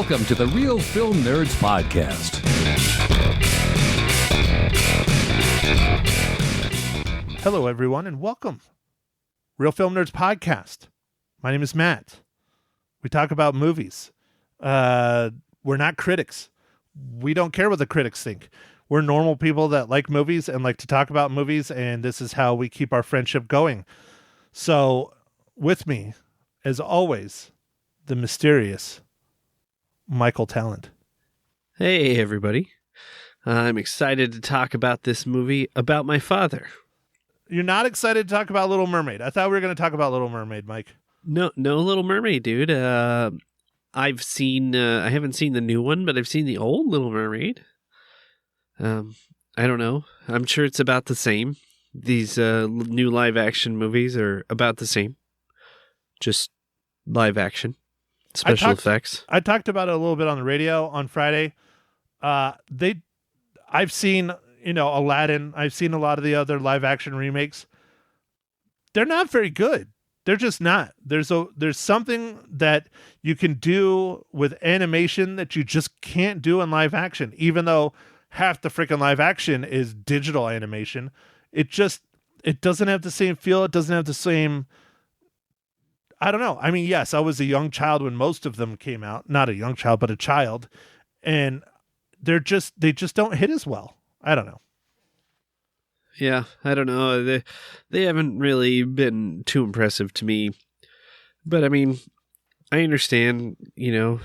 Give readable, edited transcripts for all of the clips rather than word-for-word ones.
Welcome to the Real Film Nerds Podcast. Hello, everyone, and welcome. Real Film Nerds Podcast. My name is Matt. We talk about movies. We're not critics. We don't care what the critics think. We're normal people that like movies and like to talk about movies, and this is how we keep our friendship going. So, with me, as always, the mysterious Michael Talent. Hey, everybody. I'm excited to talk about this movie about my father. You're not excited to talk about Little Mermaid. I thought we were going to talk about Little Mermaid, Mike. No Little Mermaid, dude. I haven't seen the new one, but I've seen the old Little Mermaid. I don't know. I'm sure it's about the same. These new live action movies are about the same. Just live action. Special effects. I talked about it a little bit on the radio on Friday. I've seen, Aladdin. I've seen a lot of the other live action remakes. They're not very good. They're just not. There's something that you can do with animation that you just can't do in live action, even though half the freaking live action is digital animation. It doesn't have the same feel. It doesn't have the same, I don't know. I mean, yes, I was a young child when most of them came out. Not a young child, but a child. And they just don't hit as well. I don't know. Yeah, I don't know. They haven't really been too impressive to me. But I mean, I understand, you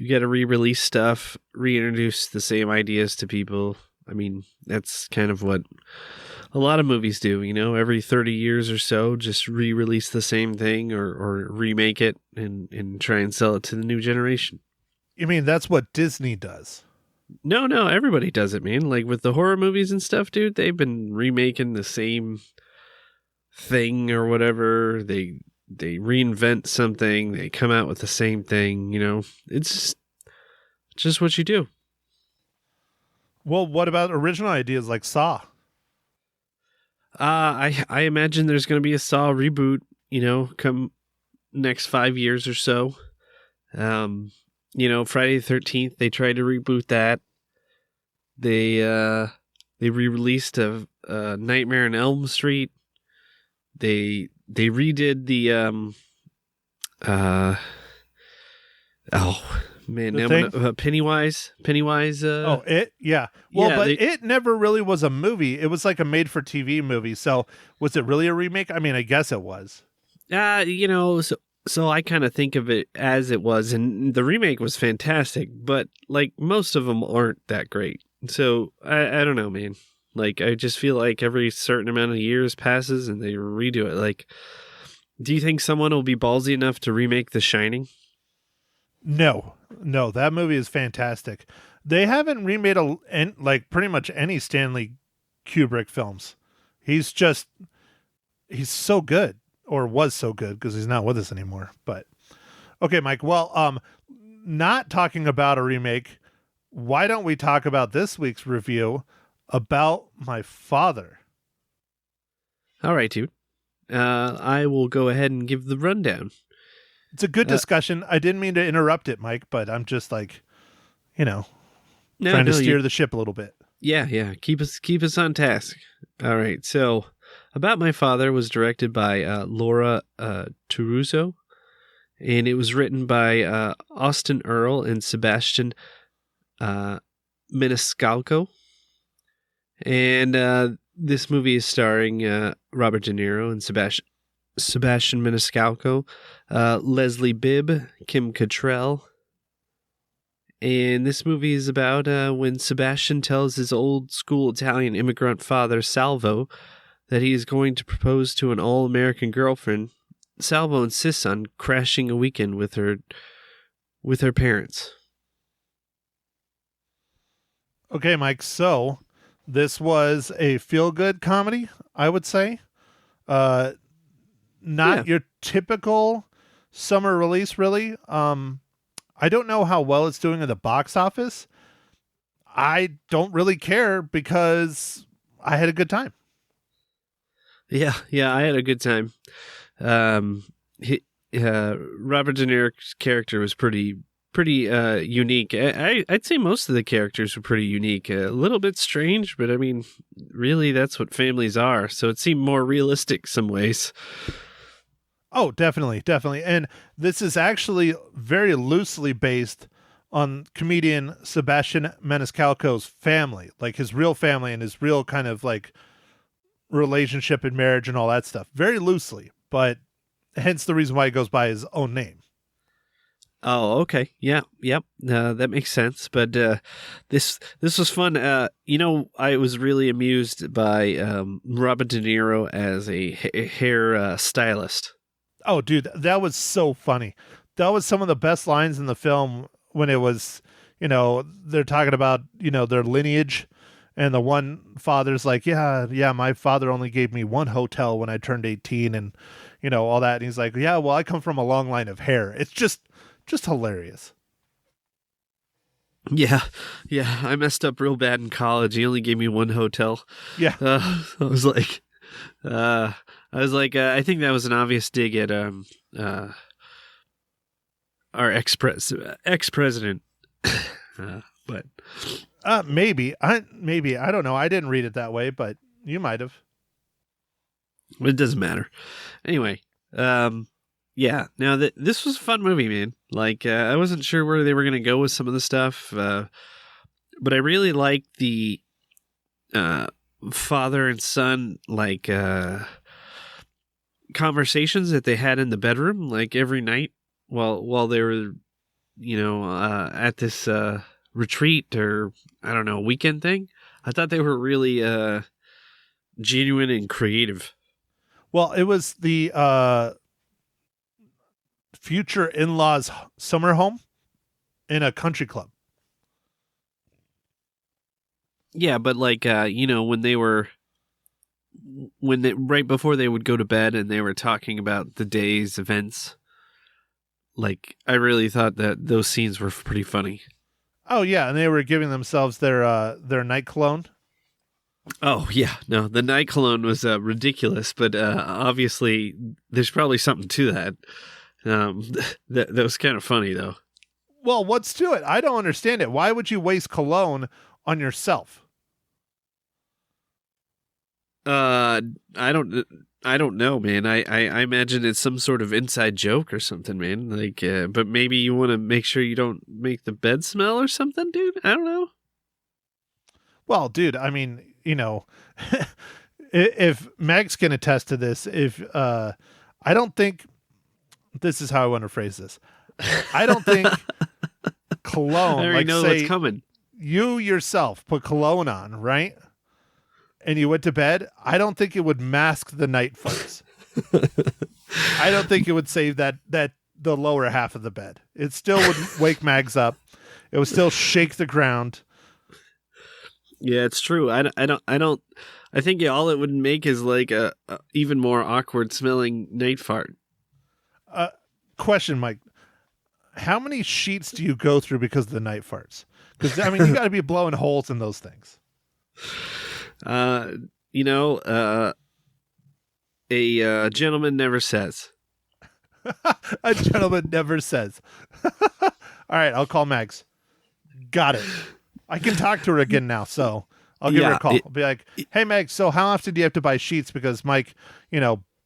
got to re-release stuff, reintroduce the same ideas to people. I mean, that's kind of what a lot of movies do, every 30 years or so, just re-release the same thing or remake it and try and sell it to the new generation. You mean that's what Disney does? No, everybody does it, man. Like with the horror movies and stuff, dude, they've been remaking the same thing or whatever. They reinvent something, they come out with the same thing, It's just what you do. Well, what about original ideas like Saw? I imagine there's going to be a Saw reboot, come next 5 years or so. Friday the 13th, they tried to reboot that. They re-released a Nightmare on Elm Street. They redid the Pennywise. It? Yeah. Well, it never really was a movie. It was like a made-for-TV movie. So was it really a remake? I mean, I guess it was. So I kind of think of it as it was, and the remake was fantastic, but like most of them aren't that great. So I don't know, man. Like I just feel like every certain amount of years passes and they redo it. Like, do you think someone will be ballsy enough to remake The Shining? No, that movie is fantastic. They haven't remade pretty much any Stanley Kubrick films. He's so good, or was so good, because he's not with us anymore. But okay, Mike. Well, not talking about a remake. Why don't we talk about this week's review about my father? All right, dude. I will go ahead and give the rundown. It's a good discussion. I didn't mean to interrupt it, Mike, but I'm just like, trying to steer the ship a little bit. Yeah. Keep us on task. All right. So, About My Father was directed by Laura Turuso, and it was written by Austin Earl and Sebastian Maniscalco. And this movie is starring Robert De Niro and Sebastian Maniscalco, Leslie Bibb, Kim Cattrall. And this movie is about when Sebastian tells his old school Italian immigrant father, Salvo, that he is going to propose to an all-American girlfriend. Salvo insists on crashing a weekend with her parents. Okay, Mike, so this was a feel-good comedy, I would say. Not your typical summer release, really. I don't know how well it's doing at the box office. I don't really care because I had a good time. Yeah, I had a good time. Robert De Niro's character was pretty pretty unique. I'd say most of the characters were pretty unique. A little bit strange, but I mean, really, that's what families are. So it seemed more realistic some ways. Oh, definitely, definitely. And this is actually very loosely based on comedian Sebastian Maniscalco's family, like his real family and his real kind of like relationship and marriage and all that stuff. Very loosely, but hence the reason why he goes by his own name. Oh, okay. Yeah, yep. That makes sense. But this was fun. I was really amused by Robert De Niro as a hair stylist. Oh, dude, that was so funny. That was some of the best lines in the film when it was, they're talking about, their lineage. And the one father's like, yeah, my father only gave me one hotel when I turned 18 and, all that. And he's like, yeah, well, I come from a long line of hair. It's just hilarious. Yeah. I messed up real bad in college. He only gave me one hotel. Yeah. I was like, I think that was an obvious dig at our ex-president. But maybe I don't know. I didn't read it that way, but you might have. It doesn't matter. Anyway, yeah. Now this was a fun movie, man. Like I wasn't sure where they were going to go with some of the stuff, but I really liked the father and son conversations that they had in the bedroom, like every night while they were, at this retreat or I don't know, weekend thing. I thought they were really genuine and creative. Well, it was the future in-laws summer home in a country club. Yeah, but right before they would go to bed and they were talking about the day's events, like I really thought that those scenes were pretty funny. Oh yeah, and they were giving themselves their night cologne. Oh yeah, no, the night cologne was ridiculous, but obviously there's probably something to that. That was kind of funny though. Well, what's to it? I don't understand it. Why would you waste cologne on yourself? I don't know, man. I imagine it's some sort of inside joke or something, man. Like, but maybe you want to make sure you don't make the bed smell or something, dude. I don't know. Well, dude, I mean, if Max can attest to this, I don't think this is how I want to phrase this. I don't think cologne. I already know what's coming. You yourself put cologne on, right? And you went to bed, I don't think it would mask the night farts. I don't think it would save that the lower half of the bed. It still would wake Mags up. It would still shake the ground. Yeah, it's true. I think all it would make is like a even more awkward smelling night fart. Question, Mike. How many sheets do you go through because of the night farts? Because I mean, you got to be blowing holes in those things. A gentleman never says. A gentleman never says. All right, I'll call Mags. Got it. I can talk to her again now, so I'll give her a call. I'll be like, hey, Mags, so how often do you have to buy sheets because Mike,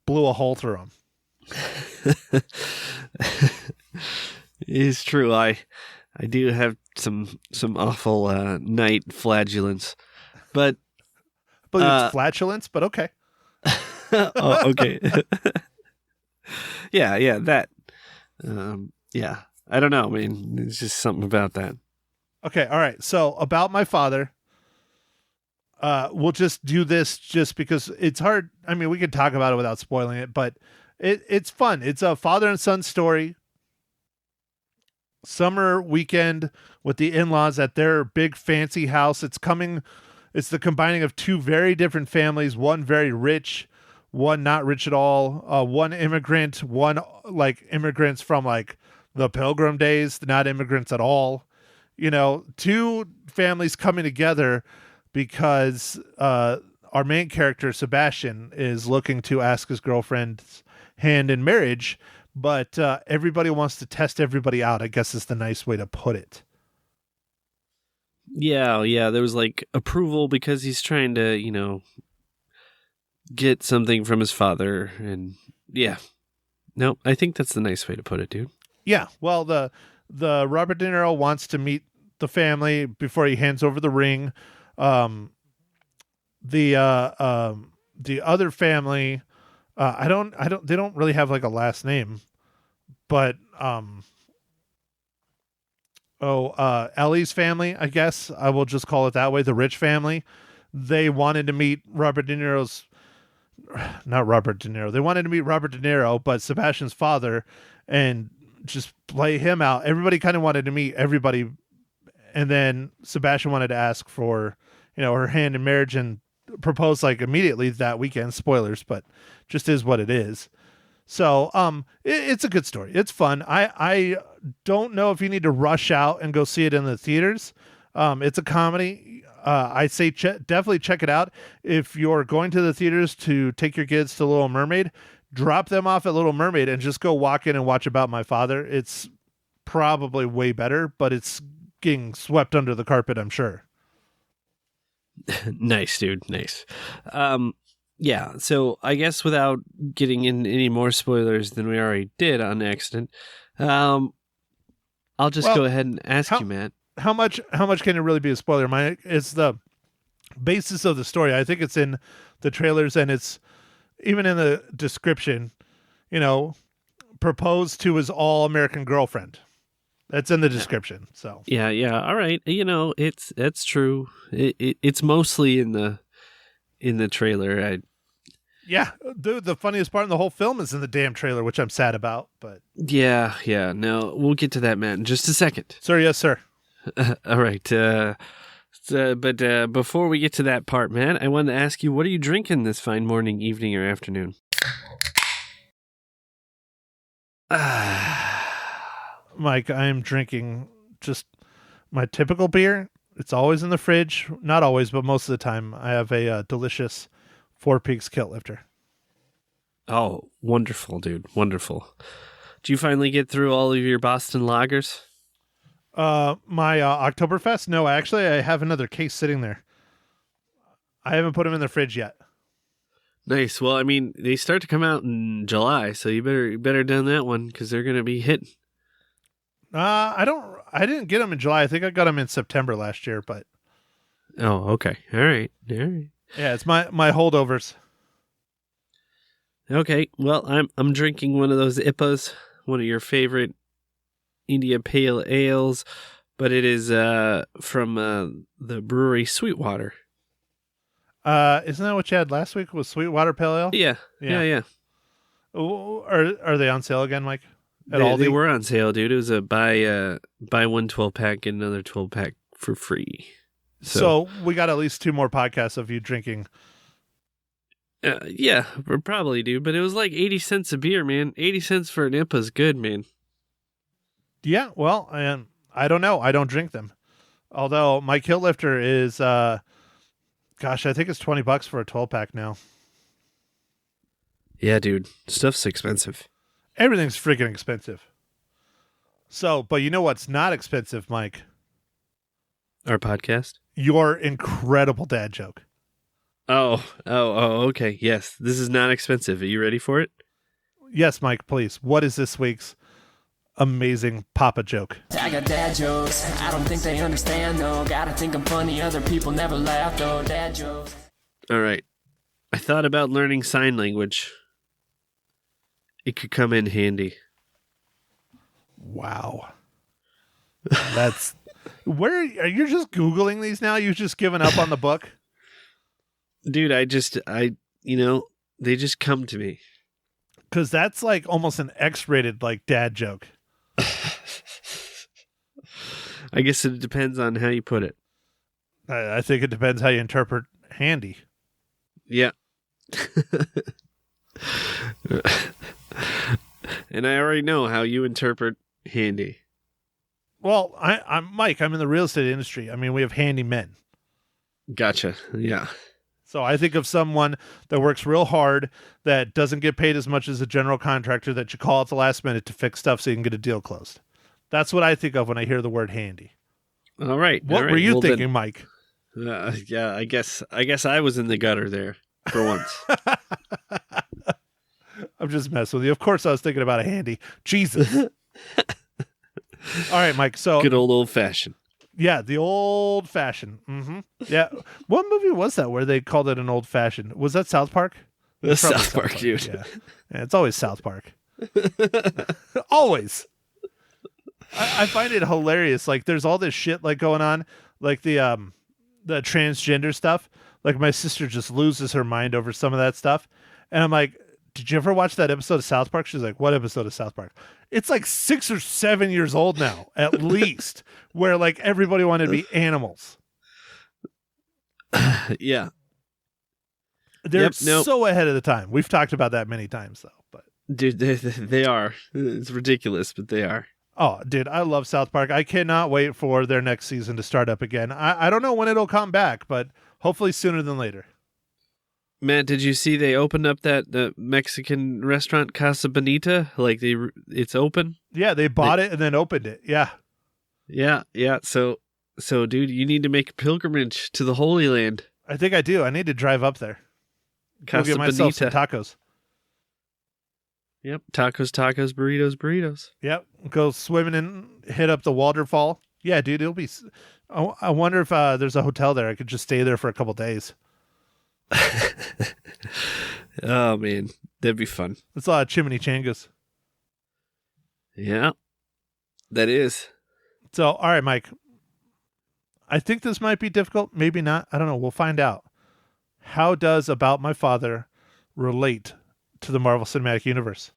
blew a hole through them? It's true. I do have some awful night flatulence, but it's flatulence, but okay. Oh, okay. yeah, that. Yeah, I don't know. I mean, it's just something about that. Okay, all right. So about my father, we'll just do this just because it's hard. I mean, we can talk about it without spoiling it, but it's fun. It's a father and son story. Summer weekend with the in-laws at their big fancy house. It's the combining of two very different families, one very rich, one not rich at all, one immigrant, one like immigrants from like the Pilgrim days, not immigrants at all. Two families coming together because our main character, Sebastian, is looking to ask his girlfriend's hand in marriage, but everybody wants to test everybody out, I guess is the nice way to put it. Yeah. There was like approval because he's trying to, get something from his father. And yeah. No, I think that's the nice way to put it, dude. Yeah. Well, the Robert De Niro wants to meet the family before he hands over the ring. The other family, they don't really have like a last name, but Ellie's family, I guess I will just call it that way. The rich family, they wanted to meet not Robert De Niro. They wanted to meet Robert De Niro, but Sebastian's father, and just play him out. Everybody kind of wanted to meet everybody. And then Sebastian wanted to ask for, her hand in marriage and propose like immediately that weekend. Spoilers, but just is what it is. So, it's a good story. It's fun. I don't know if you need to rush out and go see it in the theaters. It's a comedy. I say definitely check it out. If you're going to the theaters to take your kids to Little Mermaid, drop them off at Little Mermaid and just go walk in and watch About My Father. It's probably way better, but it's getting swept under the carpet, I'm sure. Nice, dude. Nice. Yeah, so I guess without getting in any more spoilers than we already did on accident, I'll just go ahead and ask you, Matt. How much can it really be a spoiler, Mike? It's the basis of the story. I think it's in the trailers and it's even in the description, proposed to his all-American girlfriend. That's in the description. So yeah. All right. That's true. It's mostly in the trailer. Yeah, dude, the funniest part in the whole film is in the damn trailer, which I'm sad about, but yeah. No, we'll get to that, Matt, in just a second. Sir, yes, sir. All right. But before we get to that part, Matt, I wanted to ask you, what are you drinking this fine morning, evening, or afternoon? Mike, I am drinking just my typical beer. It's always in the fridge. Not always, but most of the time. I have a delicious Four Peaks Kilt Lifter. Oh, wonderful, dude. Wonderful. Did you finally get through all of your Boston lagers? My Oktoberfest? No, actually, I have another case sitting there. I haven't put them in the fridge yet. Nice. Well, I mean, they start to come out in July, so you better done that one because they're going to be hitting. I didn't get them in July. I think I got them in September last year, but. Oh, okay. All right. Yeah, it's my holdovers. Okay. Well, I'm drinking one of those IPAs, one of your favorite India Pale Ales, but it is from the brewery Sweetwater. Isn't that what you had last week? Was Sweetwater Pale Ale? Yeah. Are they on sale again, Mike? They were on sale, dude. It was a buy one 12-pack, get another 12-pack for free. So we got at least 2 more podcasts of you drinking. Yeah, we probably do. But it was like 80 cents a beer, man. 80 cents for an IPA is good, man. Yeah, well, and I don't know. I don't drink them. Although my Kilt Lifter is, I think it's $20 for a 12-pack now. Yeah, dude. Stuff's expensive. Everything's freaking expensive. So, but you know what's not expensive, Mike? Our podcast? Your incredible dad joke. Oh, okay. Yes, this is not expensive. Are you ready for it? Yes, Mike, please. What is this week's amazing Papa joke? I got dad jokes. I don't think they understand, though. Gotta think I'm funny. Other people never laugh, though. Dad jokes. All right. I thought about learning sign language. It could come in handy. Wow. That's... Where are you just Googling these now? You've just given up on the book? Dude, they just come to me. Because that's like almost an X-rated like dad joke. I guess it depends on how you put it. I think it depends how you interpret handy. Yeah. And I already know how you interpret handy. Well, I'm Mike. I'm in the real estate industry. I mean, we have handy men. Gotcha. Yeah. So I think of someone that works real hard, that doesn't get paid as much as a general contractor, that you call at the last minute to fix stuff so you can get a deal closed. That's what I think of when I hear the word handy. All right. What all right. were you Well, thinking, then, Mike? yeah, I guess I was in the gutter there for once. I'm just messing with you. Of course I was thinking about a handy. Jesus. All right, Mike. So Good old fashioned. yeah, the old fashioned. Mm-hmm. Yeah. What movie was that where they called it an old fashioned? Was that South Park? The Probably South Park, dude. Yeah. Yeah, it's always South Park. Always. I find it hilarious. Like there's all this shit like going on, like the transgender stuff. Like my sister just loses her mind over some of that stuff. And I'm like, did you ever watch that episode of South Park? She's like, what episode of South Park? It's like 6 or 7 years old now, at least, where like everybody wanted to be animals. Yeah. They're Nope. so ahead of the time. We've talked about that many times, though. But Dude, they are. It's ridiculous, but they are. oh, dude, I love South Park. I cannot wait for their next season to start up again. I don't know when it'll come back, but hopefully sooner than later. Matt, did you see they opened up that Mexican restaurant Casa Bonita? Like it's open? Yeah, they bought it and then opened it. Yeah. Yeah. So dude, you need to make a pilgrimage to the Holy Land. I think I do. I need to drive up there. Go Casa get myself some Bonita. tacos. Yep. Tacos, burritos. Yep. Go swimming and hit up the waterfall. Yeah, dude, it'll be. I wonder if there's a hotel there. I could just stay there for a couple days. Oh man, that'd be fun. It's a lot of chimney changas. Yeah, that is. So, all right, Mike. I think this might be difficult. Maybe not. I don't know. We'll find out. How does About My Father relate to the Marvel Cinematic Universe?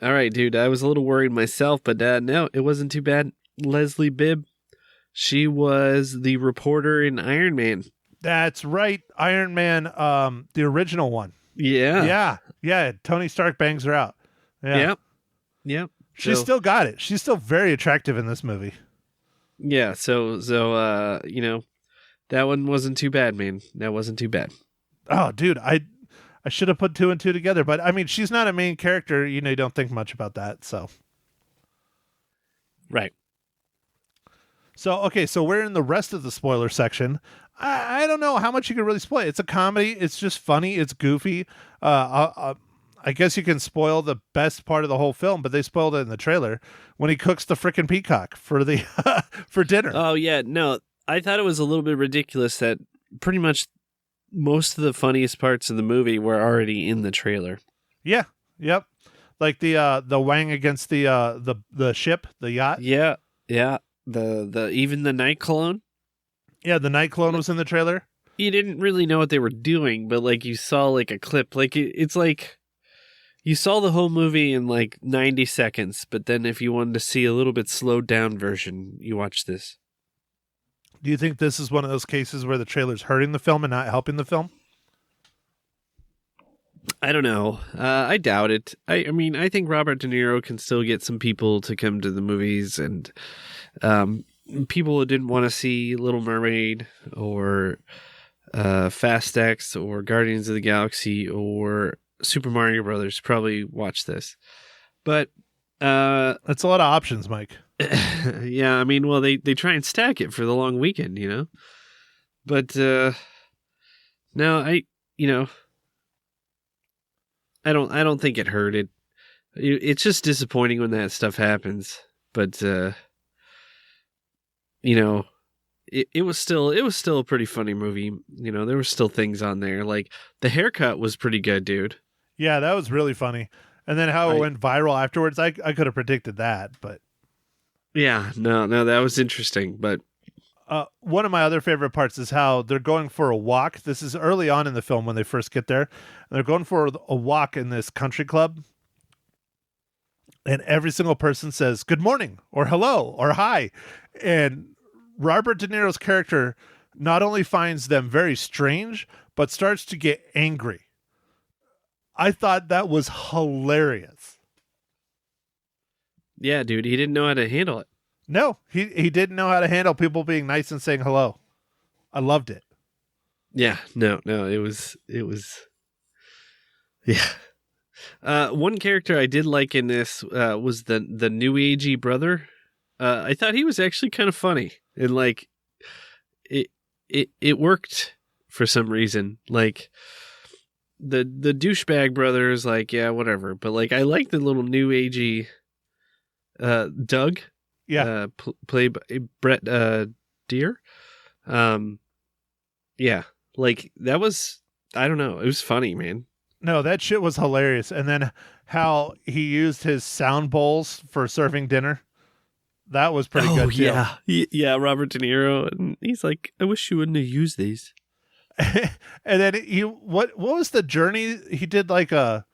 All right, dude. I was a little worried myself, but no, it wasn't too bad. Leslie Bibb, she was the reporter in Iron Man. That's right. Iron Man, the original one. Yeah. Yeah. Tony Stark bangs her out. Yeah. Yep. She's still got it. She's still very attractive in this movie. Yeah. So that one wasn't too bad, man. That wasn't too bad. Oh, dude, I should have put two and two together, but I mean, she's not a main character. You don't think much about that. So, Right. so we're in the rest of the spoiler section. I don't know how much you can really spoil. It's a comedy. It's just funny. It's goofy. I guess you can spoil the best part of the whole film, but they spoiled it in the trailer when he cooks the frickin' peacock for the for dinner. Oh yeah, no, I thought it was a little bit ridiculous that pretty much most of the funniest parts of the movie were already in the trailer. Yeah. Yep. Like the Wang against the ship, the yacht. Yeah. The even the night clone. Yeah, the night clone was in the trailer. You didn't really know what they were doing, but like you saw like a clip. Like it's like you saw the whole movie in like 90 seconds, but then if you wanted to see a little bit slowed down version, you watch this. Do you think this is one of those cases where the trailer's hurting the film and not helping the film? I don't know. I doubt it. I mean, I think Robert De Niro can still get some people to come to the movies, and people who didn't want to see Little Mermaid or Fast X or Guardians of the Galaxy or Super Mario Brothers probably watch this. But That's a lot of options, Mike. yeah, I mean, well, they try and stack it for the long weekend, But no, I don't think it hurt it. It's just disappointing when that stuff happens. But it was still a pretty funny movie. There were still things on there. Like the haircut was pretty good, dude. Yeah, that was really funny. And then how it went viral afterwards, I could have predicted that, but Yeah, no, that was interesting. But one of my other favorite parts is how they're going for a walk. This is early on in the film when they first get there. And they're going for a walk in this country club. And every single person says, good morning, or hello, or hi. And Robert De Niro's character not only finds them very strange, but starts to get angry. I thought that was hilarious. Yeah, dude, he didn't know how to handle it. No, he didn't know how to handle people being nice and saying hello. I loved it. Yeah, no, it was yeah. One character I did like in this was the new agey brother. I thought he was actually kind of funny, and like it worked for some reason. Like the douchebag brother is like, yeah, whatever, but like I like the little new agey Doug. Yeah. Played by Brett Deer. Yeah, like that was, I don't know, it was funny, man. No, that shit was hilarious. And then how he used his sound bowls for serving dinner. That was pretty good too. Yeah. Yeah, Robert De Niro, and he's like, I wish you wouldn't have used these. And then what was the journey? He did like a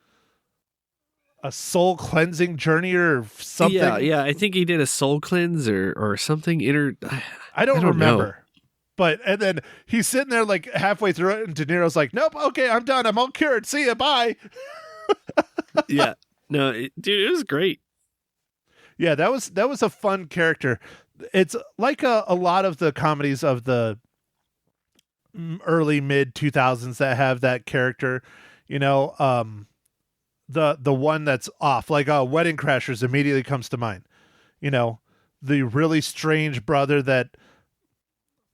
soul cleansing journey or something. Yeah, I think he did a soul cleanse or something. I don't remember. know. But and then he's sitting there like halfway through it, and De Niro's like, "Nope, okay, I'm done. I'm all cured. See ya, bye." Yeah, no, dude, it was great. Yeah, that was a fun character. It's like a lot of the comedies of the early mid 2000s that have that character. You know, the one that's off, like Wedding Crashers immediately comes to mind. You know, the really strange brother that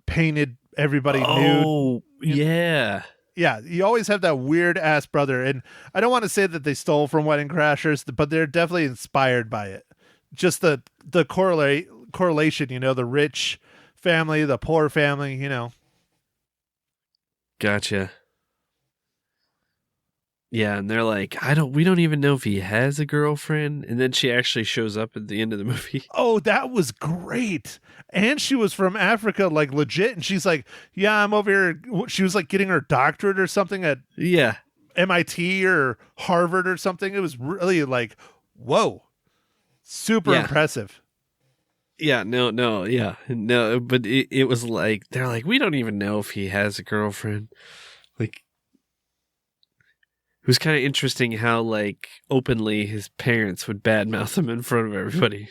painted everybody nude. Oh, yeah. Yeah, you always have that weird ass brother, and I don't want to say that they stole from Wedding Crashers, but they're definitely inspired by it. Just the correlation, you know, the rich family, the poor family, you know. Gotcha. Yeah, and they're like, we don't even know if he has a girlfriend, and then she actually shows up at the end of the movie. Oh, that was great. And she was from Africa, like legit, and she's like, yeah, I'm over here. She was like getting her doctorate or something at Yeah. MIT or Harvard or something. It was really like, whoa, super impressive. Yeah, but it was like, they're like, we don't even know if he has a girlfriend. Like, it was kind of interesting how, like, openly his parents would badmouth him in front of everybody.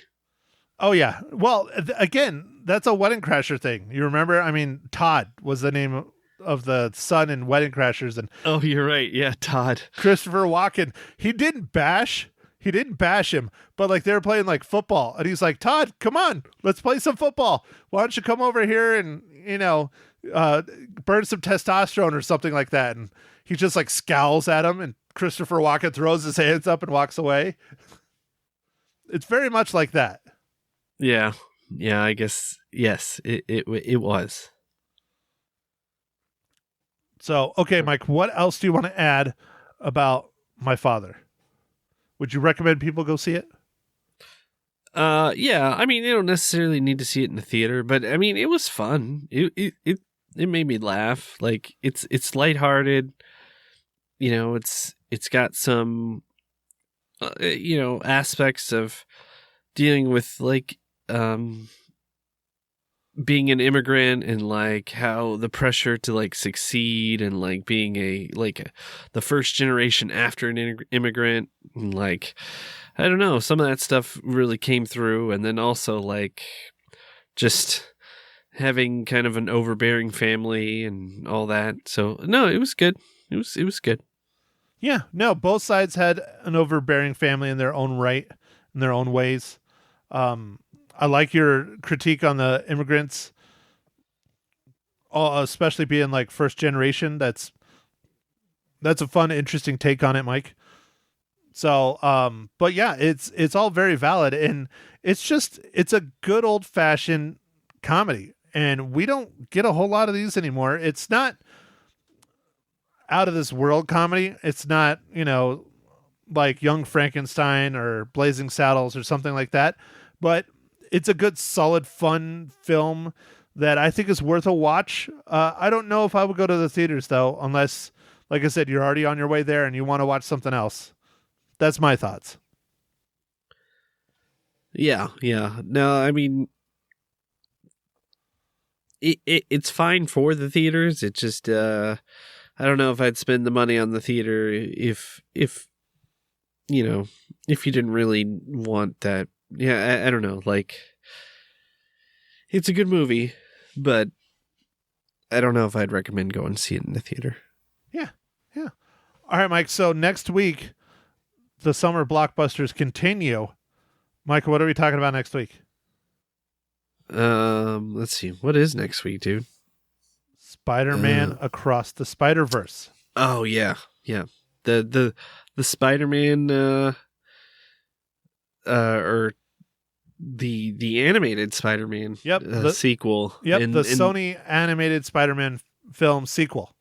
Oh, yeah. Well, again, that's a Wedding Crasher thing. You remember? I mean, Todd was the name of the son in Wedding Crashers. And oh, you're right. Yeah, Todd. Christopher Walken, he didn't bash him, but like they were playing like football. And he's like, Todd, come on, let's play some football. Why don't you come over here and, you know, burn some testosterone or something like that. And he just like scowls at him, and Christopher Walken throws his hands up and walks away. It's very much like that. Yeah, I guess, yes, it was. So, okay, Mike, what else do you want to add about My Father? Would you recommend people go see it? Yeah, I mean, they don't necessarily need to see it in the theater, but I mean, it was fun. It made me laugh. Like, it's lighthearted. You know, it's got some, you know, aspects of dealing with like, being an immigrant and like how the pressure to like succeed and like being the first generation after an immigrant, and like, I don't know, some of that stuff really came through. And then also like just having kind of an overbearing family and all that. So no, it was good. It was good. Yeah, no, both sides had an overbearing family in their own right, in their own ways. I like your critique on the immigrants, especially being like first generation. That's a fun, interesting take on it, Mike. So, but yeah, it's all very valid, and it's a good old fashioned comedy, and we don't get a whole lot of these anymore. It's not out of this world comedy. It's not, you know, like Young Frankenstein or Blazing Saddles or something like that, but it's a good, solid, fun film that I think is worth a watch. I don't know if I would go to the theaters though, unless, like I said, you're already on your way there and you want to watch something else. That's my thoughts. Yeah. No, I mean, it's fine for the theaters. It just, I I don't know if I'd spend the money on the theater if you know, if you didn't really want that. Yeah, I don't know. Like, it's a good movie, but I don't know if I'd recommend going to see it in the theater. Yeah. All right, Mike. So next week, the summer blockbusters continue. Michael, what are we talking about next week? Let's see. What is next week, dude? Spider-Man Across the Spider-Verse. Oh yeah. The Spider-Man or the animated Spider-Man sequel. Yep, the Sony animated Spider-Man film sequel.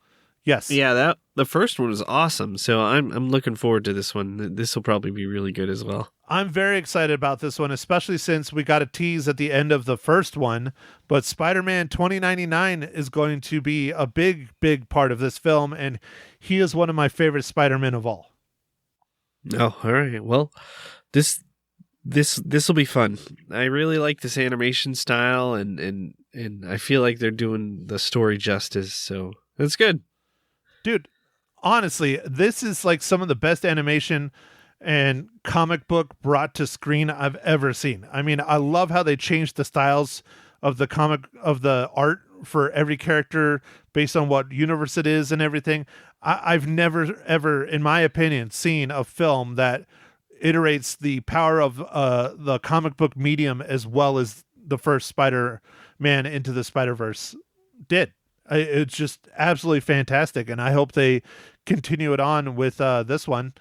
Yes. Yeah, the first one was awesome. So I'm looking forward to this one. This will probably be really good as well. I'm very excited about this one, especially since we got a tease at the end of the first one. But Spider-Man 2099 is going to be a big, big part of this film, and he is one of my favorite Spider-Men of all. Oh, all right. Well, this will be fun. I really like this animation style, and I feel like they're doing the story justice. So that's good. Dude, honestly, this is like some of the best animation and comic book brought to screen I've ever seen. I mean, I love how they changed the styles of the the art for every character based on what universe it is and everything. I've never, ever, in my opinion, seen a film that iterates the power of the comic book medium as well as the first Spider-Man Into the Spider-Verse did. It's just absolutely fantastic, and I hope they continue it on with this one,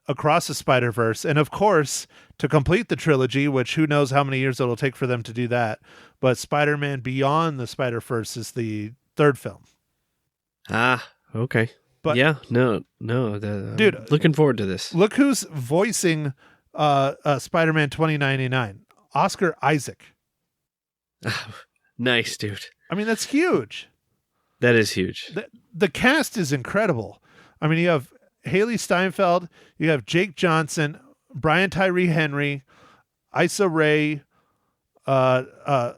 Across the Spider-Verse. And of course, to complete the trilogy, which who knows how many years it'll take for them to do that, but Spider-Man Beyond the Spider-Verse is the third film. Ah, okay. But yeah, no, dude, looking forward to this. Look who's voicing Spider-Man 2099, Oscar Isaac. Nice, dude. I mean, that's huge. That is huge. The cast is incredible. I mean, you have Haley Steinfeld, you have Jake Johnson, Brian Tyree Henry, Issa Rae, Oscar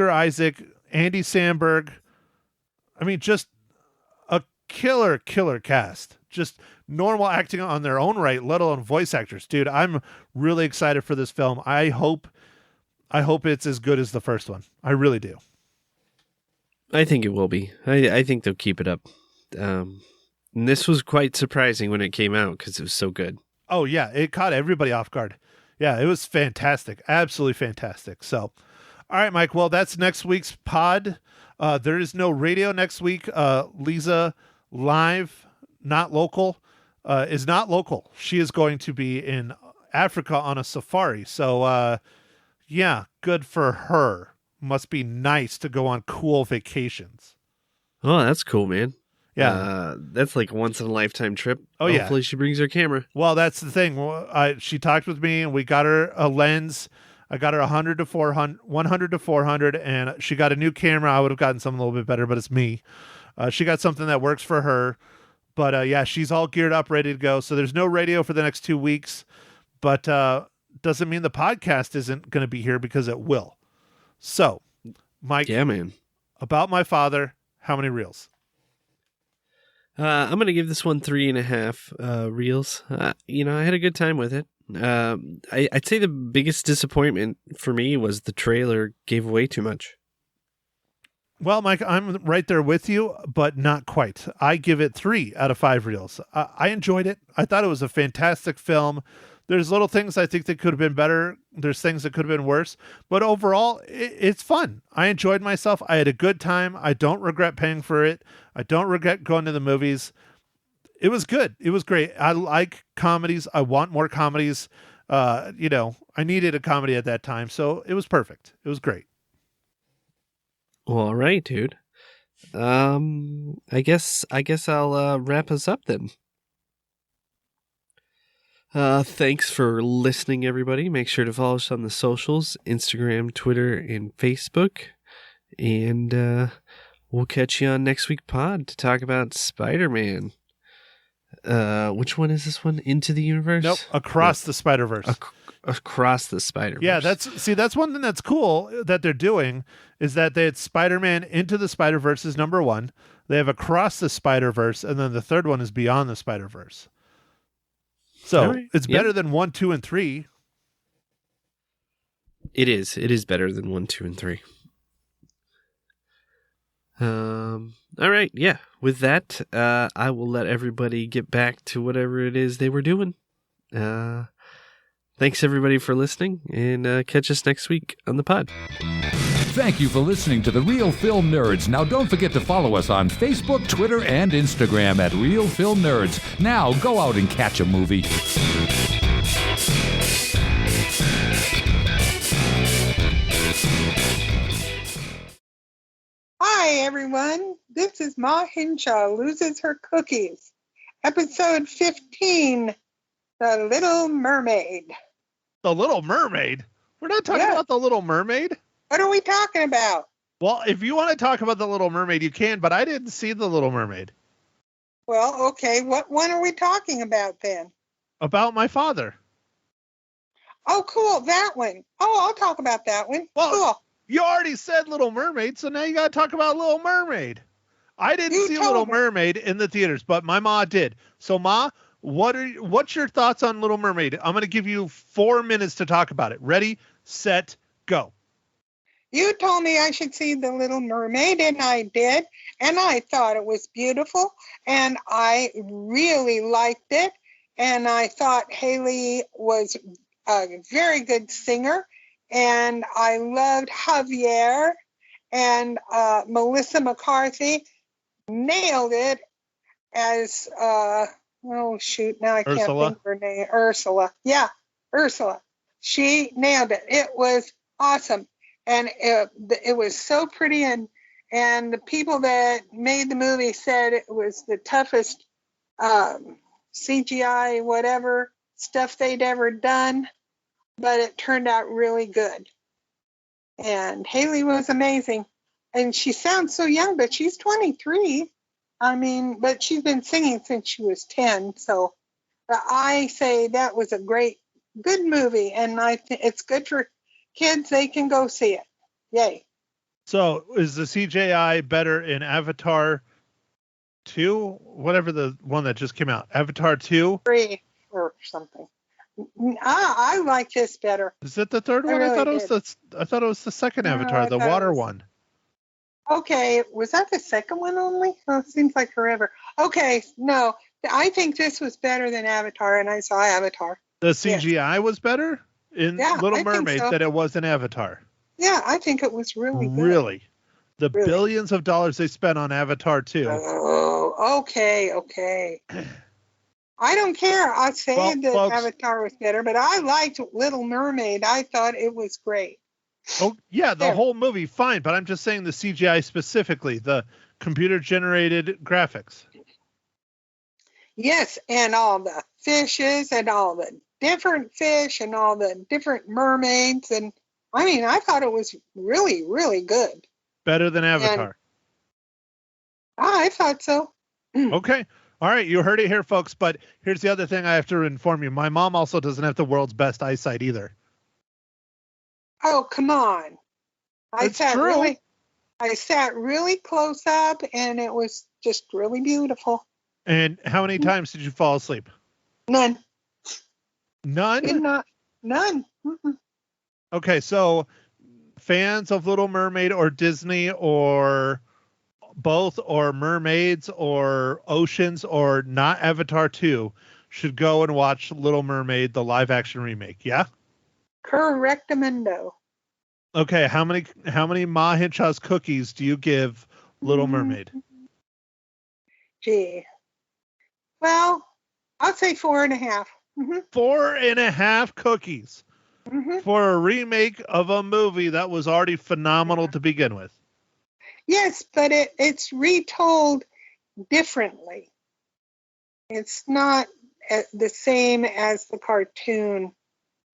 Isaac, Andy Samberg. I mean, just a killer cast. Just normal acting on their own right, let alone voice actors. Dude, I'm really excited for this film. I hope it's as good as the first one. I really do. I think it will be. I think they'll keep it up. And this was quite surprising when it came out because it was so good. Oh, yeah. It caught everybody off guard. Yeah, it was fantastic. Absolutely fantastic. So, all right, Mike. Well, that's next week's pod. There is no radio next week. Lisa Live, not local, is not local. She is going to be in Africa on a safari. So, yeah, good for her. Must be nice to go on cool vacations. Oh, that's cool, man. Yeah. That's like a once-in-a-lifetime trip. Oh, yeah. Hopefully she brings her camera. Well, that's the thing. She talked with me, and we got her a lens. I got her 100 to 400, and she got a new camera. I would have gotten something a little bit better, but it's me. She got something that works for her. But, yeah, she's all geared up, ready to go. So there's no radio for the next 2 weeks. But doesn't mean the podcast isn't going to be here, because it will. So, Mike, yeah, man. About my father, how many reels? I'm going to give this one 3.5 reels. I had a good time with it. I'd say the biggest disappointment for me was the trailer gave away too much. Well, Mike, I'm right there with you, but not quite. I give it 3 out of 5 reels. I enjoyed it. I thought it was a fantastic film. There's little things I think that could have been better. There's things that could have been worse. But overall, it's fun. I enjoyed myself. I had a good time. I don't regret paying for it. I don't regret going to the movies. It was good. It was great. I like comedies. I want more comedies. I needed a comedy at that time. So it was perfect. It was great. Well, all right, dude. I guess I'll wrap us up then. Thanks for listening, everybody. Make sure to follow us on the socials, Instagram, Twitter, and Facebook. And we'll catch you on next week's pod to talk about Spider-Man. Which one is this one? Into the Universe? Nope. Across the Spider-Verse. Across the Spider-Verse. Yeah, that's one thing that's cool that they're doing is that it's Spider-Man Into the Spider-Verse is number 1. They have Across the Spider-Verse, and then the third one is Beyond the Spider-Verse. So All right. it's Yep. better than 1, 2, and 3. It is. It is better than 1, 2, and 3. All right. Yeah. With that, I will let everybody get back to whatever it is they were doing. Thanks everybody for listening, and catch us next week on the pod. Thank you for listening to The Real Film Nerds. Now, don't forget to follow us on Facebook, Twitter, and Instagram at Real Film Nerds. Now, go out and catch a movie. Hi, everyone. This is Ma Hinshaw Loses Her Cookies. Episode 15, The Little Mermaid. The Little Mermaid? We're not talking Yeah. about The Little Mermaid? What are we talking about? Well, if you want to talk about The Little Mermaid, you can, but I didn't see The Little Mermaid. Well, okay. What one are we talking about then? About my father. Oh, cool. That one. Oh, I'll talk about that one. Well, Cool. You already said Little Mermaid, so now you got to talk about Little Mermaid. I didn't You see told Little me. Mermaid in the theaters, but my ma did. So, Ma, what's your thoughts on Little Mermaid? I'm going to give you 4 minutes to talk about it. Ready, set, go. You told me I should see The Little Mermaid, and I did. And I thought it was beautiful, and I really liked it. And I thought Haley was a very good singer. And I loved Javier, and Melissa McCarthy nailed it as, oh shoot, now I can't Ursula? think of her name. Ursula. Yeah, Ursula. She nailed it. It was awesome. And it was so pretty, and the people that made the movie said it was the toughest CGI whatever stuff they'd ever done, but it turned out really good. And Haley was amazing, and she sounds so young, but she's 23. I mean, but she's been singing since she was 10. So I say that was a good movie, and it's good for kids. They can go see it. Yay. So, is the CGI better in Avatar 2? Whatever the one that just came out. Avatar 2? 3 or something. I like this better. Is it the third I one? really I thought it was the second No, Avatar, I the thought it water was- one. Okay, was that the second one only? Oh, it seems like forever. Okay, no, I think this was better than Avatar, and I saw Avatar. The CGI was better in Yeah, I Little think Mermaid so. than it was in Avatar. Yeah, I think it was really good. Really? The Really. billions of dollars they spent on Avatar 2. Oh, okay. I don't care. I say Well, that folks- Avatar was better, but I liked Little Mermaid. I thought it was great. Oh, yeah, the There. whole movie, fine. But I'm just saying the CGI specifically, the computer-generated graphics. Yes, and all the fishes and all the different fish and all the different mermaids. And I mean, I thought it was really, really good. Better than Avatar. I thought so. Okay. All right, you heard it here, folks. But here's the other thing I have to inform you. My mom also doesn't have the world's best eyesight either. Oh, come on. That's true. I sat really close up, and it was just really beautiful. And how many times did you fall asleep? None. None? Did not. None. Mm-mm. Okay, so fans of Little Mermaid or Disney or both or Mermaids or Oceans or not Avatar 2 should go and watch Little Mermaid, the live action remake. Yeah? Correctamundo. Okay, how many Ma Hinshaw's cookies do you give Little Mermaid? Gee. Well, I'll say 4.5. Mm-hmm. 4.5 cookies Mm-hmm. for a remake of a movie that was already phenomenal to begin with. Yes, but it's retold differently. It's not the same as the cartoon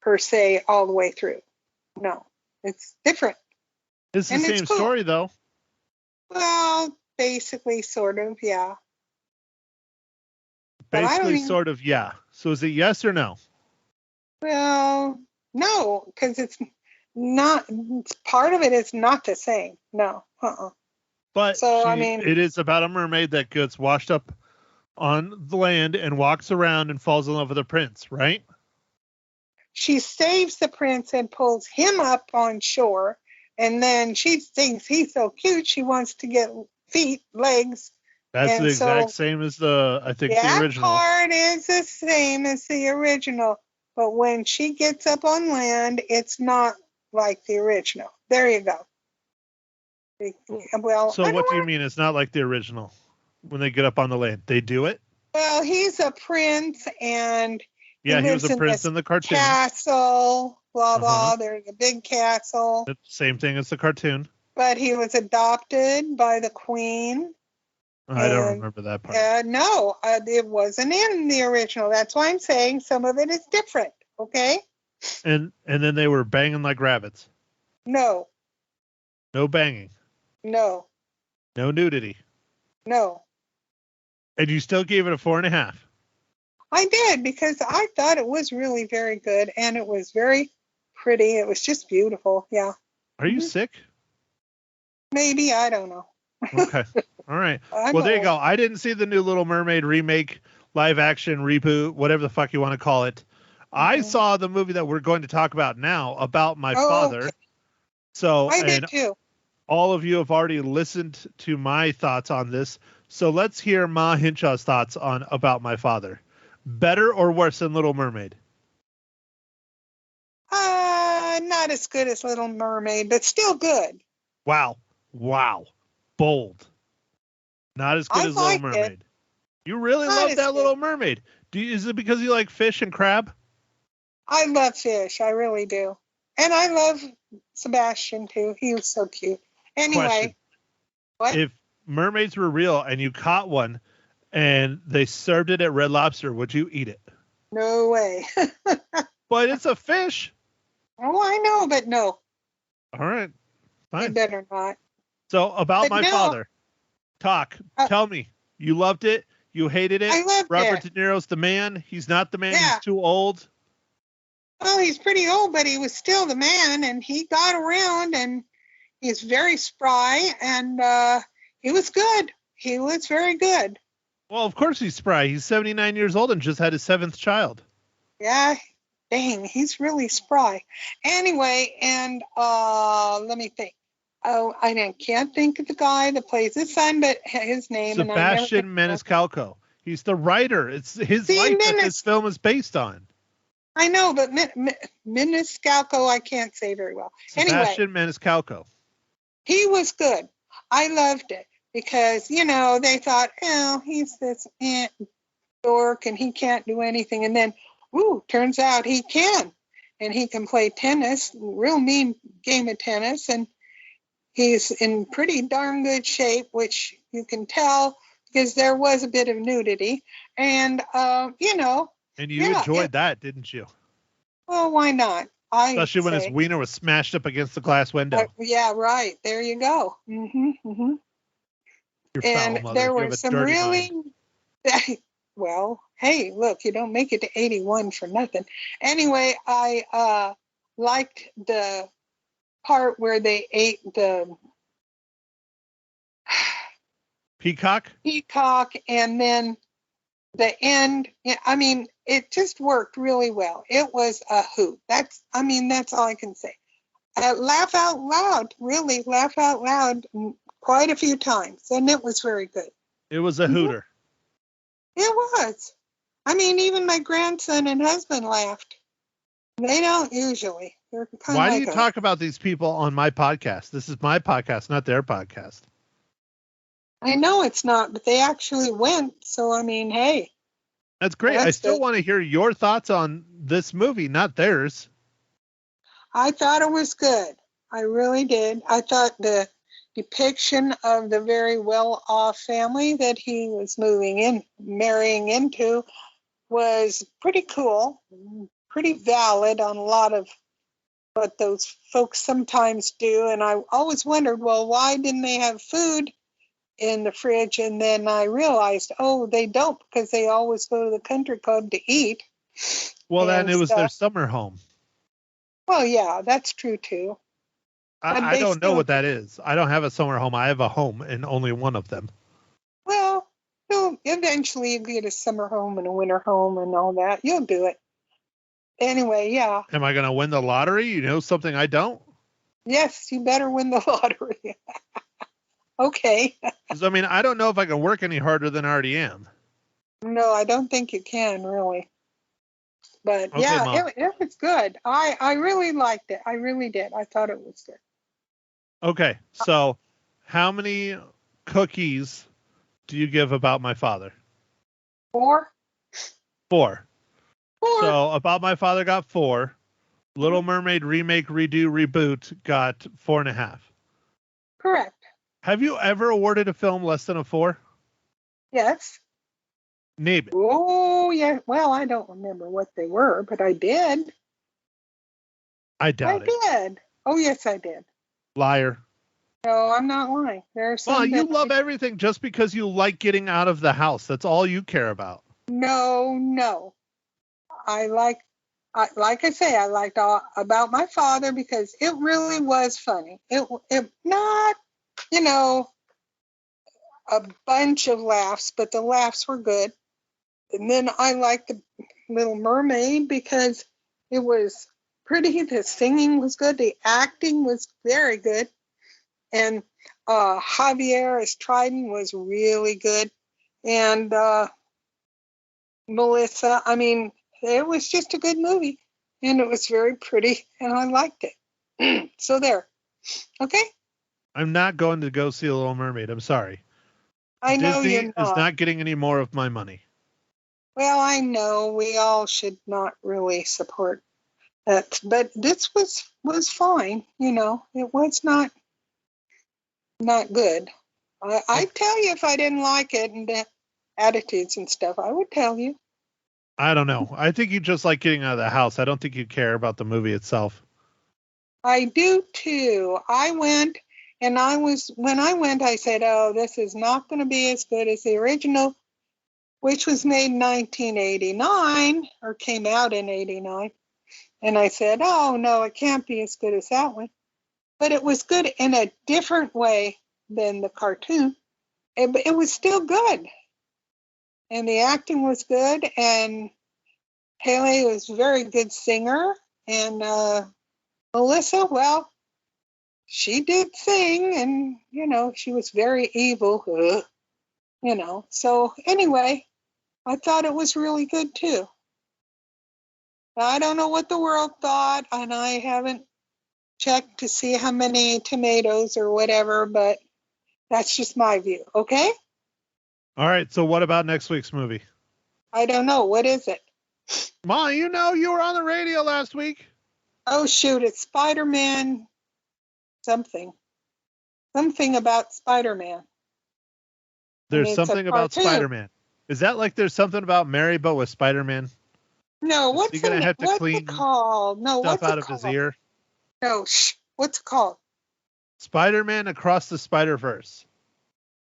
per se all the way through. No, it's different. It's the And it's same cool. story, though. Well, basically, sort of, yeah. But I don't Basically, even- sort of, yeah. So is it yes or no? Well, no, because it's not. Part of it is not the same. No. But So, I mean- it is about a mermaid that gets washed up on the land and walks around and falls in love with a prince, right? She saves the prince and pulls him up on shore. And then she thinks he's so cute, she wants to get feet, legs. That's And the so- exact same as the That original. part is the same as the original. But when she gets up on land, it's not like the original. There you go. Well, So I what don't do you wanna- mean it's not like the original? When they get up on the land, they do it? Well, he's a prince and Yeah, he was lives a in prince this in the cartoon. castle, blah, blah. Uh-huh. There's a big castle. The same thing as the cartoon. But he was adopted by the queen. I don't And, remember that part. No, it wasn't in the original. That's why I'm saying some of it is different. Okay? And then they were banging like rabbits. No, No banging. no, No nudity. no. And you still gave it a 4.5. I did because I thought it was really very good and it was very pretty. It was just beautiful. Yeah. Are you Mhm. sick? Maybe. I don't know. Okay. All right. I'm Well, there you old. go. I didn't see the new Little Mermaid remake, live action, reboot, whatever the fuck you want to call it. I Mhm. saw the movie that we're going to talk about now about my Oh, father. okay. So, I did and too. all of you have already listened to my thoughts on this. So let's hear Ma Hinshaw's thoughts on About My Father. Better or worse than Little Mermaid? Not as good as Little Mermaid, but still good. Wow. Bold. Not as good I as liked Little it. Mermaid. You really Not love as that good. Little Mermaid. Is it because you like fish and crab? I love fish. I really do. And I love Sebastian too. He was so cute. Anyway, Question. what? If mermaids were real and you caught one and they served it at Red Lobster, would you eat it? No way. But it's a fish. Oh, I know, but no, All right. you Fine. better not. So about But my no. father. Talk. Uh, Tell me. You loved it. You hated it. I loved Robert it. De Niro's the man. He's not the man. Yeah. He's too old. Well, he's pretty old, but he was still the man, and he got around, and he's very spry, and he was good. He was very good. Well, of course he's spry. He's 79 years old and just had his 7th child. Yeah, dang, he's really spry. Anyway, and let me think. Oh, can't think of the guy that plays his son, but his name. and I never Sebastian can- Maniscalco. He's the writer. It's his See, life that Manis- this film is based on. I know, but Maniscalco, I can't say very well. Anyway, Sebastian Maniscalco. he was good. I loved it because, they thought, he's this dork and he can't do anything. And then, turns out he can. And he can play tennis, real mean game of tennis. And he's in pretty darn good shape, which you can tell because there was a bit of nudity. And, And you Yeah, enjoyed that, didn't you? well, why not? Especially when his wiener was smashed up against the glass window. Yeah, right. There you go. Mm-hmm. Your foul And mother. there You have were a some dirty really, mind. well, hey, look, you don't make it to 81 for nothing. Anyway, I liked the part where they ate the Peacock? peacock and then the end. I mean, it just worked really well. It was a hoot. That's all I can say. Laugh out loud, really laugh out loud quite a few times. And it was very good. It was a Mhm. hooter. It was. Even my grandson and husband laughed. They don't usually. They're kind Why of do you talk about these people on my podcast? This is my podcast, not their podcast. I know it's not, but they actually went. So, hey. That's great. I That's still good. want to hear your thoughts on this movie, not theirs. I thought it was good. I really did. I thought the depiction of the very well-off family that he was marrying into was pretty cool, pretty valid on a lot of what those folks sometimes do. And I always wondered, well, why didn't they have food in the fridge? And then I realized, they don't because they always go to the country club to eat. Well, then And it was their stuff. summer home. Well, yeah, that's true too. But I they don't know still- what that is. I don't have a summer home. I have a home and only one of them. Well, eventually you get a summer home and a winter home and all that. You'll do it. Anyway, yeah. Am I going to win the lottery? You know something I don't? Yes, you better win the lottery. Okay. 'Cause, I mean, I don't know if I can work any harder than I already am. No, I don't think you can really. But Okay, yeah, Mom. it was good. I really liked it. I really did. I thought it was good. Okay, so how many cookies do you give About My Father? 4? 4. 4. So About My Father got 4. Little Mermaid remake, redo, reboot got 4.5. Correct. Have you ever awarded a film less than a 4? Yes. Name it. Oh, yeah. Well, I don't remember what they were, but I did. I I doubt it. did. Oh, yes, I did. Liar. No, I'm not lying. There are some. Well, you that- love everything just because you like getting out of the house. That's all you care about. No. Like I say, I liked all About My Father because it really was funny. It not, a bunch of laughs, but the laughs were good. And then I liked the Little Mermaid because it was pretty. The singing was good. The acting was very good. And Javier as Trident was really good. And Melissa, I mean, it was just a good movie. And it was very pretty, and I liked it. So there. Okay? I'm not going to go see The Little Mermaid. I'm sorry. I know Disney you're is not. not getting any more of my money. Well, I know we all should not really support that, but this was fine. It was not good. I'd tell you if I didn't like it and the attitudes and stuff. I would tell you. I don't know. I think you just like getting out of the house. I don't think you care about the movie itself. I do too. I went and when I went, I said, oh, this is not going to be as good as the original, which was made in 1989 or came out in 89. And I said, oh, no, it can't be as good as that one. But it was good in a different way than the cartoon. It was still good. And the acting was good. And Haley was a very good singer. And Melissa, well, she did sing. And, she was very evil. So anyway, I thought it was really good too. I don't know what the world thought, and I haven't checked to see how many tomatoes or whatever, but that's just my view, okay? All right. So what about next week's movie? I don't know. What is it? Ma, you were on the radio last week. Oh, shoot. It's Spider-Man something. Something about Spider-Man. There's it's a something about cartoon. Spider-Man. Is that like there's something about Mary, but with Spider-Man? No, Is he gonna have to what's clean it called? No, Stuff what's out it of called? his ear. No, what's it called? Spider-Man Across the Spider-Verse.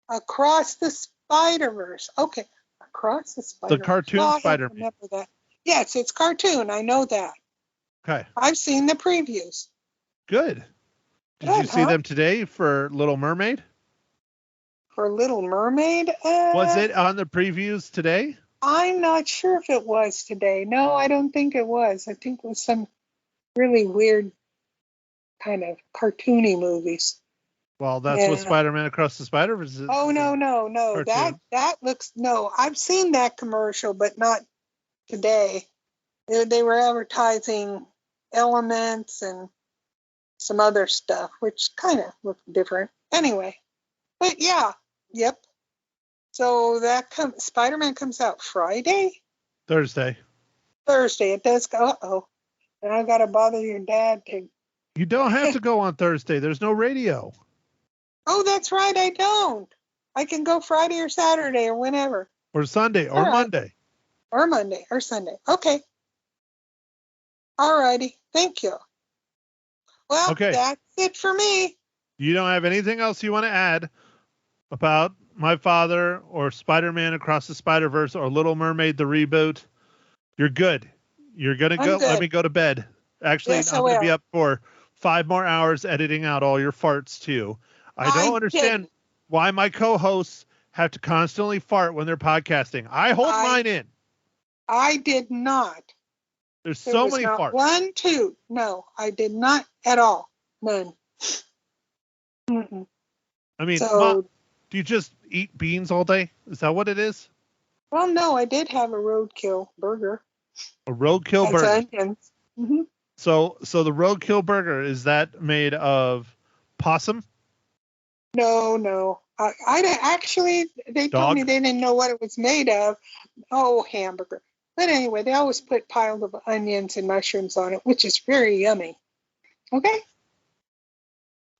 Across the Spider-Verse. Okay. Across the Spider-Verse. cartoon I Spider-Man. remember that. Yes, it's cartoon. I know that. Okay. I've seen the previews. Good. Did Good, you see huh? them today for Little Mermaid? For Little Mermaid? Was it on the previews today? I'm not sure if it was today. No, I don't think it was. I think it was some really weird kind of cartoony movies. Well, that's what Yeah. Spider-Man Across the Spider-Verse is. Oh, no. Cartoon. That looks, no, I've seen that commercial, but not today. They were advertising Elements and some other stuff, which kind of looked different. Anyway, but yeah, yep. So Spider-Man comes out Friday? Thursday. Thursday. It does go. Uh-oh. And I've got to bother your dad to. You don't have to go on Thursday. There's no radio. Oh, that's right. I don't. I can go Friday or Saturday or whenever. Or Sunday or All right. Monday. Or Monday or Sunday. Okay. All righty. Thank you. Well, Okay. That's it for me. You don't have anything else you want to add about My Father or Spider-Man Across the Spider-Verse or Little Mermaid, the reboot? You're good. You're going to I'm go. good. Let me go to bed. Actually, Yes, I I'm going to be will. up for 5 more hours editing out all your farts too. I don't I understand didn't. why my co-hosts have to constantly fart when they're podcasting. I hold mine in. I did not. There's There so was many not farts. one, two. No, I did not at all. None. Mm-mm. I mean, So, Mom, do you just eat beans all day? Is that what it is? well, no, I did have a roadkill burger. A roadkill That's burger. onions. Hmm. So the roadkill burger, is that made of possum? No. Actually, they told Dog? me they didn't know what it was made of. Oh, hamburger. But anyway, they always put piles of onions and mushrooms on it, which is very yummy. Okay?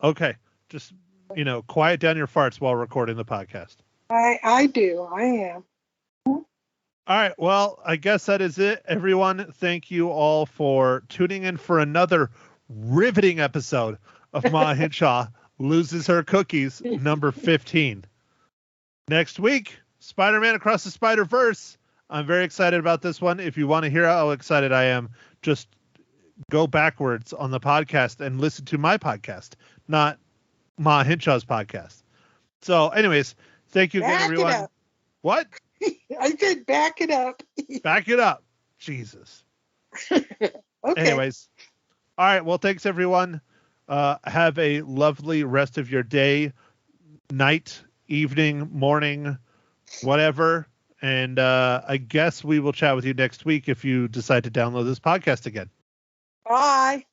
Okay. Just, quiet down your farts while recording the podcast. I do. I am. All right. Well, I guess that is it, everyone. Thank you all for tuning in for another riveting episode of Ma Hinshaw Loses Her Cookies, number 15. Next week, Spider-Man Across the Spider-Verse. I'm very excited about this one. If you want to hear how excited I am, just go backwards on the podcast and listen to my podcast, not Ma Hinshaw's podcast. So, anyways, thank you again, Back everyone. it up. What? I said back it up. Back it up. Jesus. Okay. Anyways. All right. Well, thanks, everyone. Have a lovely rest of your day, night, evening, morning, whatever. And I guess we will chat with you next week if you decide to download this podcast again. Bye.